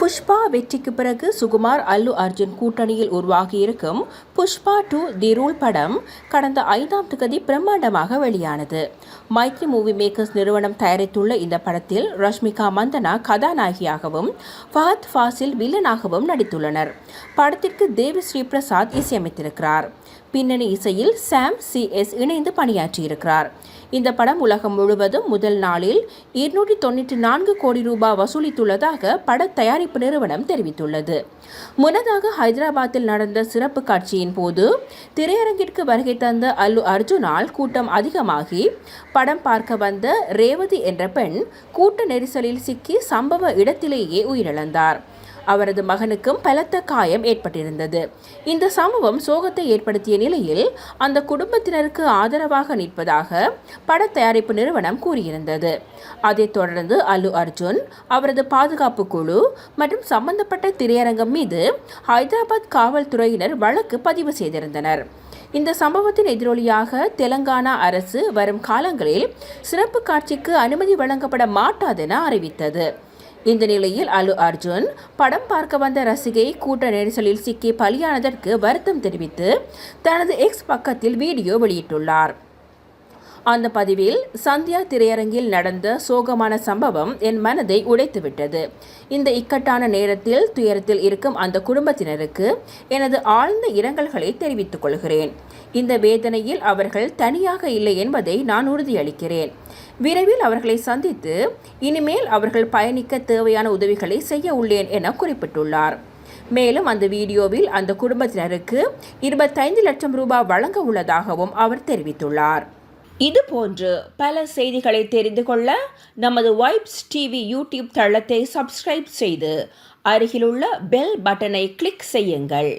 புஷ்பா வெற்றிக்கு பிறகு சுகுமார் அல்லு அர்ஜுன் கூட்டணியில் உருவாகியிருக்கும் புஷ்பா 2 தி ரூல் படம் கடந்த 5ஆம் தேதி பிரம்மாண்டமாக வெளியானது. மைத்ரி மூவி மேக்கர்ஸ் நிறுவனம் தயாரித்துள்ள இந்த படத்தில் ரஷ்மிகா மந்தனா கதாநாயகியாகவும் ஃபஹத் ஃபாசில் வில்லனாகவும் நடித்துள்ளனர். படத்திற்கு தேவி ஸ்ரீ பிரசாத் இசையமைத்திருக்கிறார். பின்னணி இசையில் சாம் CS இணைந்து பணியாற்றியிருக்கிறார். இந்த படம் உலகம் முழுவதும் முதல் நாளில் 294 கோடி ரூபாய் வசூலித்துள்ளதாக பட தயாரிப்பு நிறுவனம் தெரிவித்துள்ளது. முன்னதாக ஹைதராபாத்தில் நடந்த சிறப்பு காட்சியின் போது திரையரங்கிற்கு வருகை தந்த அல்லு அர்ஜுனால் கூட்டம் அதிகமாகி படம் பார்க்க வந்த ரேவதி என்ற பெண் கூட்ட நெரிசலில் சிக்கி சம்பவ இடத்திலேயே உயிரிழந்தார். அவரது மகனுக்கும் பலத்த காயம் ஏற்பட்டிருந்தது. இந்த சம்பவம் சோகத்தை ஏற்படுத்திய நிலையில் அந்த குடும்பத்தினருக்கு ஆதரவாக நிற்பதாக பட தயாரிப்பு நிறுவனம் கூறியிருந்தது. அதைத் தொடர்ந்து அல்லு அர்ஜுன், அவரது பாதுகாப்பு குழு மற்றும் சம்பந்தப்பட்ட திரையரங்கம் மீது ஹைதராபாத் காவல்துறையினர் வழக்கு பதிவு செய்திருந்தனர். இந்த சம்பவத்தின் எதிரொலியாக தெலங்கானா அரசு வரும் காலங்களில் சிறப்பு காட்சிக்கு அனுமதி வழங்கப்பட மாட்டாதென அறிவித்தது. இந்த நிலையில் அல்லு அர்ஜுன் படம் பார்க்க வந்த ரசிகை கூட்ட நெரிசலில் சிக்கி பலியானதற்கு வருத்தம் தெரிவித்து தனது எக்ஸ் பக்கத்தில் வீடியோ வெளியிட்டுள்ளார். அந்த பதிவில், சந்தியா திரையரங்கில் நடந்த சோகமான சம்பவம் என் மனதை உடைத்துவிட்டது. இந்த இக்கட்டான நேரத்தில் துயரத்தில் இருக்கும் அந்த குடும்பத்தினருக்கு எனது ஆழ்ந்த இரங்கல்களை தெரிவித்துக் கொள்கிறேன். இந்த வேதனையில் அவர்கள் தனியாக இல்லை என்பதை நான் உறுதியளிக்கிறேன். விரைவில் அவர்களை சந்தித்து இனிமேல் அவர்கள் பயணிக்க தேவையான உதவிகளை செய்ய உள்ளேன் என குறிப்பிட்டுள்ளார். மேலும் அந்த வீடியோவில் அந்த குடும்பத்தினருக்கு 25 லட்சம் ரூபாய் வழங்க உள்ளதாகவும் அவர் தெரிவித்துள்ளார். இதுபோன்று பல செய்திகளை தெரிந்து கொள்ள நமது வைப்ஸ் டிவி யூடியூப் தளத்தை சப்ஸ்கிரைப் செய்து அருகிலுள்ள பெல் பட்டனை கிளிக் செய்யுங்கள்.